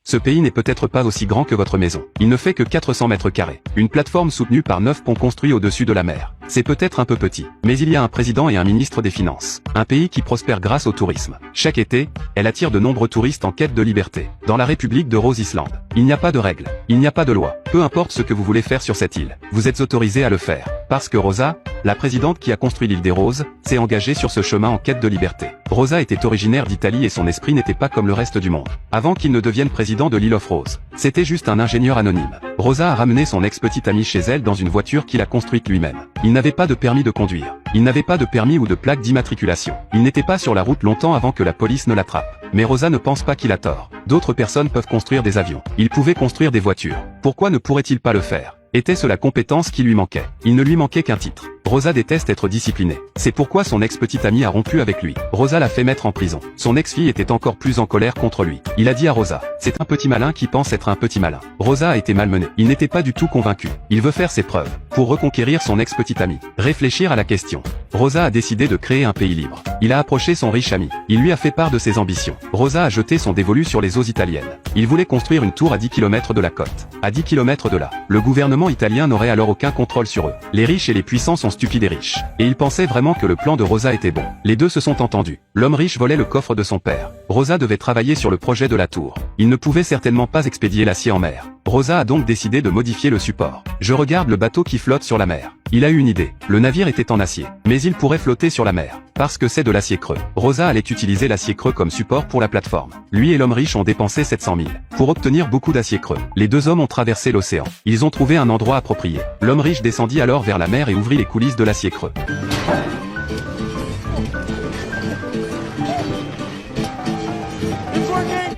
Ce pays n'est peut-être pas aussi grand que votre maison. Il ne fait que 400 mètres carrés. Une plateforme soutenue par 9 ponts construits au-dessus de la mer. C'est peut-être un peu petit, mais il y a un président et un ministre des Finances. Un pays qui prospère grâce au tourisme. Chaque été, elle attire de nombreux touristes en quête de liberté. Dans la République de Rhode Island, il n'y a pas de règles, il n'y a pas de loi. Peu importe ce que vous voulez faire sur cette île, vous êtes autorisé à le faire. Parce que Rosa, la présidente qui a construit l'île des Roses, s'est engagée sur ce chemin en quête de liberté. Rosa était originaire d'Italie et son esprit n'était pas comme le reste du monde. Avant qu'il ne devienne président de l'île of Rose, c'était juste un ingénieur anonyme. Rosa a ramené son ex-petite amie chez elle dans une voiture qu'il a construite lui-même. Il n'avait pas de permis de conduire. Il n'avait pas de permis ou de plaque d'immatriculation. Il n'était pas sur la route longtemps avant que la police ne l'attrape. Mais Rosa ne pense pas qu'il a tort. D'autres personnes peuvent construire des avions. Il pouvait construire des voitures. Pourquoi ne pourrait-il pas le faire? Était-ce la compétence qui lui manquait? Il ne lui manquait qu'un titre. Rosa déteste être disciplinée. C'est pourquoi son ex-petite amie a rompu avec lui. Rosa l'a fait mettre en prison. Son ex-fille était encore plus en colère contre lui. Il a dit à Rosa, c'est un petit malin qui pense être un petit malin. Rosa a été malmenée. Il n'était pas du tout convaincu. Il veut faire ses preuves. Pour reconquérir son ex-petite amie. Réfléchir à la question. Rosa a décidé de créer un pays libre. Il a approché son riche ami. Il lui a fait part de ses ambitions. Rosa a jeté son dévolu sur les eaux italiennes. Il voulait construire une tour à 10 km de la côte. À 10 km de là. Le gouvernement italien n'aurait alors aucun contrôle sur eux. Les riches et les puissants sont stupides et riches. Et ils pensaient vraiment que le plan de Rosa était bon. Les deux se sont entendus. L'homme riche volait le coffre de son père. Rosa devait travailler sur le projet de la tour. Il ne pouvait certainement pas expédier l'acier en mer. Rosa a donc décidé de modifier le support. Je regarde le bateau qui flotte sur la mer. Il a eu une idée. Le navire était en acier. Mais il pourrait flotter sur la mer. Parce que c'est de l'acier creux. Rosa allait utiliser l'acier creux comme support pour la plateforme. Lui et l'homme riche ont dépensé 700 000 pour obtenir beaucoup d'acier creux. Les deux hommes ont traversé l'océan. Ils ont trouvé un endroit approprié. L'homme riche descendit alors vers la mer et ouvrit les coulisses de l'acier creux.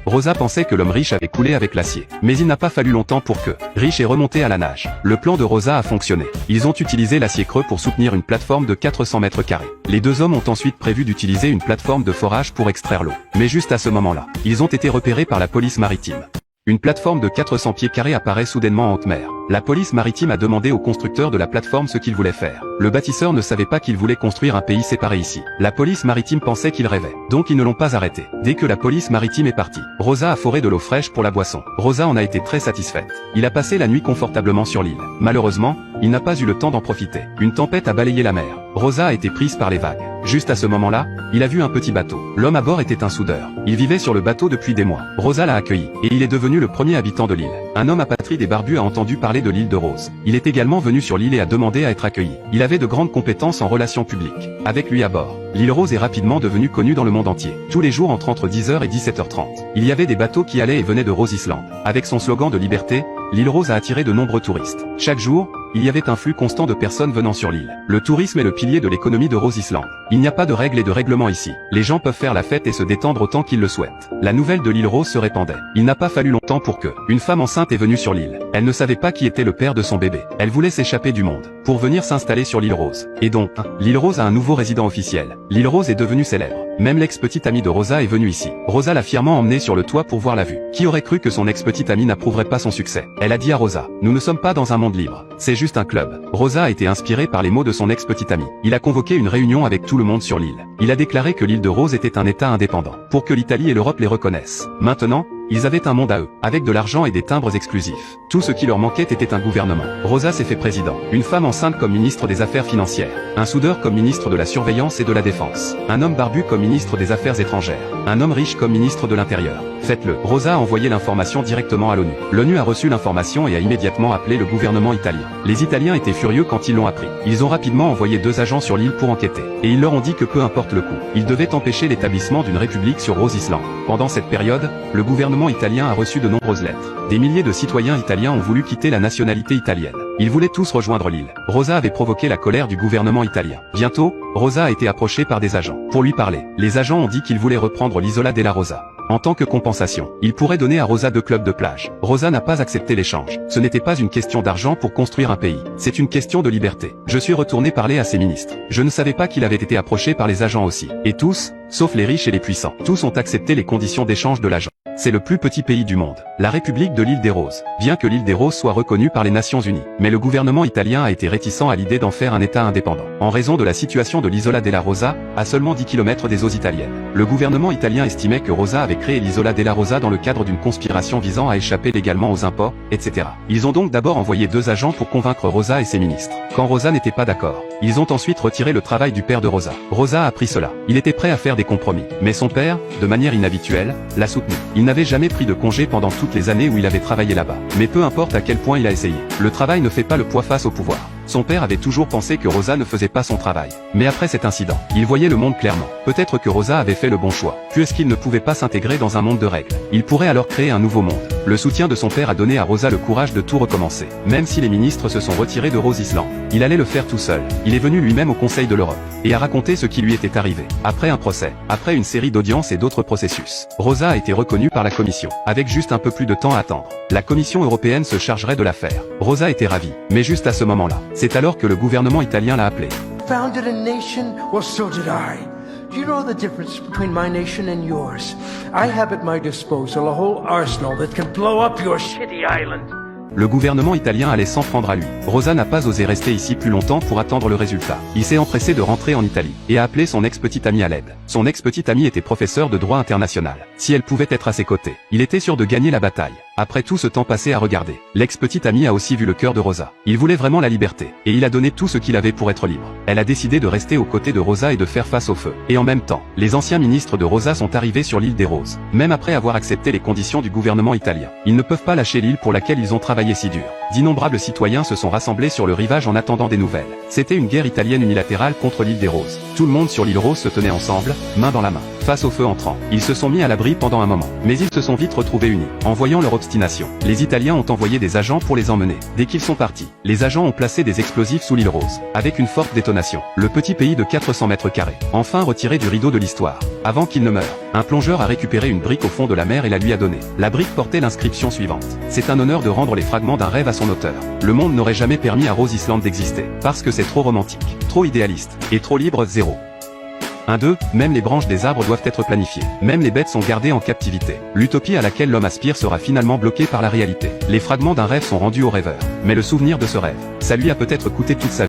Rosa pensait que l'homme riche avait coulé avec l'acier. Mais il n'a pas fallu longtemps pour que Riche est remonté à la nage. Le plan de Rosa a fonctionné. Ils ont utilisé l'acier creux pour soutenir une plateforme de 400 mètres carrés. Les deux hommes ont ensuite prévu d'utiliser une plateforme de forage pour extraire l'eau. Mais juste à ce moment-là, ils ont été repérés par la police maritime. Une plateforme de 400 pieds carrés apparaît soudainement en haute mer. La police maritime a demandé au constructeur de la plateforme ce qu'il voulait faire. Le bâtisseur ne savait pas qu'il voulait construire un pays séparé ici. La police maritime pensait qu'il rêvait. Donc ils ne l'ont pas arrêté. Dès que la police maritime est partie, Rosa a foré de l'eau fraîche pour la boisson. Rosa en a été très satisfaite. Il a passé la nuit confortablement sur l'île. Malheureusement, il n'a pas eu le temps d'en profiter. Une tempête a balayé la mer. Rosa a été prise par les vagues. Juste à ce moment-là, il a vu un petit bateau. L'homme à bord était un soudeur. Il vivait sur le bateau depuis des mois. Rosa l'a accueilli, et il est devenu le premier habitant de l'île. Un homme apatride et barbu a entendu parler de l'île de Rose. Il est également venu sur l'île et a demandé à être accueilli. Il avait de grandes compétences en relations publiques. Avec lui à bord, l'île Rose est rapidement devenue connue dans le monde entier. Tous les jours entre 10h et 17h30, il y avait des bateaux qui allaient et venaient de Rhode Island. Avec son slogan de liberté, l'île Rose a attiré de nombreux touristes. Chaque jour, il y avait un flux constant de personnes venant sur l'île. Le tourisme est le pilier de l'économie de Rhode Island. Il n'y a pas de règles et de règlements ici. Les gens peuvent faire la fête et se détendre autant qu'ils le souhaitent. La nouvelle de l'île Rose se répandait. Il n'a pas fallu longtemps pour que une femme enceinte est venue sur l'île. Elle ne savait pas qui était le père de son bébé. Elle voulait s'échapper du monde pour venir s'installer sur l'île Rose. Et donc, l'île Rose a un nouveau résident officiel. L'île Rose est devenue célèbre. Même l'ex-petite amie de Rosa est venue ici. Rosa l'a fièrement emmenée sur le toit pour voir la vue. Qui aurait cru que son ex-petite amie n'approuverait pas son succès? Elle a dit à Rosa, nous ne sommes pas dans un monde libre. C'est juste un club. Rosa a été inspirée par les mots de son ex-petite amie. Il a convoqué une réunion avec tout le monde sur l'île. Il a déclaré que l'île de Rose était un État indépendant, pour que l'Italie et l'Europe les reconnaissent. Maintenant, ils avaient un monde à eux, avec de l'argent et des timbres exclusifs. Tout ce qui leur manquait était un gouvernement. Rosa s'est fait président. Une femme enceinte comme ministre des Affaires financières. Un soudeur comme ministre de la Surveillance et de la Défense. Un homme barbu comme ministre des Affaires étrangères. Un homme riche comme ministre de l'Intérieur. Faites-le. Rosa a envoyé l'information directement à l'ONU. L'ONU a reçu l'information et a immédiatement appelé le gouvernement italien. Les Italiens étaient furieux quand ils l'ont appris. Ils ont rapidement envoyé 2 agents sur l'île pour enquêter. Et ils leur ont dit que peu importe le coût, ils devaient empêcher l'établissement d'une république sur Rhode Island. Pendant cette période, le gouvernement italien a reçu de nombreuses lettres. Des milliers de citoyens italiens ont voulu quitter la nationalité italienne. Ils voulaient tous rejoindre l'île. Rosa avait provoqué la colère du gouvernement italien. Bientôt, Rosa a été approchée par des agents. Pour lui parler, les agents ont dit qu'ils voulaient reprendre l'Isola della Rosa. En tant que compensation, ils pourraient donner à Rosa 2 clubs de plage. Rosa n'a pas accepté l'échange. Ce n'était pas une question d'argent pour construire un pays. C'est une question de liberté. Je suis retourné parler à ses ministres. Je ne savais pas qu'il avait été approché par les agents aussi. Et tous, sauf les riches et les puissants, tous ont accepté les conditions d'échange de l'agent. c'est le plus petit pays du monde, la République de l'île des Roses. Bien que l'île des Roses soit reconnue par les Nations Unies, mais le gouvernement italien a été réticent à l'idée d'en faire un État indépendant, en raison de la situation de l'Isola della Rosa, à seulement 10 km des eaux italiennes. Le gouvernement italien estimait que Rosa avait créé l'Isola della Rosa dans le cadre d'une conspiration visant à échapper légalement aux impôts, etc. Ils ont donc d'abord envoyé 2 agents pour convaincre Rosa et ses ministres. Quand Rosa n'était pas d'accord, ils ont ensuite retiré le travail du père de Rosa. Rosa a pris cela. Il était prêt à faire des compromis. Mais son père, de manière inhabituelle, l'a soutenu. Il n'avait jamais pris de congé pendant toutes les années où il avait travaillé là-bas. Mais peu importe à quel point il a essayé, le travail ne fait pas le poids face au pouvoir. Son père avait toujours pensé que Rosa ne faisait pas son travail. Mais après cet incident, il voyait le monde clairement. Peut-être que Rosa avait fait le bon choix, puisqu'il ne pouvait pas s'intégrer dans un monde de règles. Il pourrait alors créer un nouveau monde. Le soutien de son père a donné à Rosa le courage de tout recommencer. Même si les ministres se sont retirés de Rose Island, il allait le faire tout seul. Il est venu lui-même au Conseil de l'Europe, et a raconté ce qui lui était arrivé. Après un procès, après une série d'audiences et d'autres processus, Rosa a été reconnue par la Commission, avec juste un peu plus de temps à attendre. La Commission européenne se chargerait de l'affaire. Rosa était ravie, mais juste à ce moment-là. C'est alors que le gouvernement italien l'a appelé. Founded a nation, well so did I. Do you know the difference between my nation and yours? I have at my disposal a whole arsenal that can blow up your shitty island. Le gouvernement italien allait s'en prendre à lui. Rosa n'a pas osé rester ici plus longtemps pour attendre le résultat. Il s'est empressé de rentrer en Italie, et a appelé son ex-petite amie à l'aide. Son ex-petite amie était professeure de droit international. Si elle pouvait être à ses côtés, il était sûr de gagner la bataille. Après tout ce temps passé à regarder, l'ex-petite amie a aussi vu le cœur de Rosa. Il voulait vraiment la liberté, et il a donné tout ce qu'il avait pour être libre. Elle a décidé de rester aux côtés de Rosa et de faire face au feu. Et en même temps, les anciens ministres de Rosa sont arrivés sur l'île des Roses. Même après avoir accepté les conditions du gouvernement italien, ils ne peuvent pas lâcher l'île pour laquelle ils ont travaillé si dur. D'innombrables citoyens se sont rassemblés sur le rivage en attendant des nouvelles. C'était une guerre italienne unilatérale contre l'île des Roses. Tout le monde sur l'île Rose se tenait ensemble, main dans la main, face au feu entrant. Ils se sont mis à l'abri pendant un moment, mais ils se sont vite retrouvés unis. En voyant leur obstination, les Italiens ont envoyé des agents pour les emmener. Dès qu'ils sont partis, les agents ont placé des explosifs sous l'île Rose, avec une forte détonation. Le petit pays de 400 mètres carrés, enfin retiré du rideau de l'histoire. Avant qu'il ne meure, un plongeur a récupéré une brique au fond de la mer et la lui a donnée. La brique portait l'inscription suivante. C'est un honneur de rendre les fragments d'un rêve à son auteur. Le monde n'aurait jamais permis à Rose Island d'exister, parce que c'est trop romantique, trop idéaliste, et trop libre. 0. 1-2, même les branches des arbres doivent être planifiées. Même les bêtes sont gardées en captivité. L'utopie à laquelle l'homme aspire sera finalement bloquée par la réalité. Les fragments d'un rêve sont rendus au rêveur. Mais le souvenir de ce rêve, ça lui a peut-être coûté toute sa vie.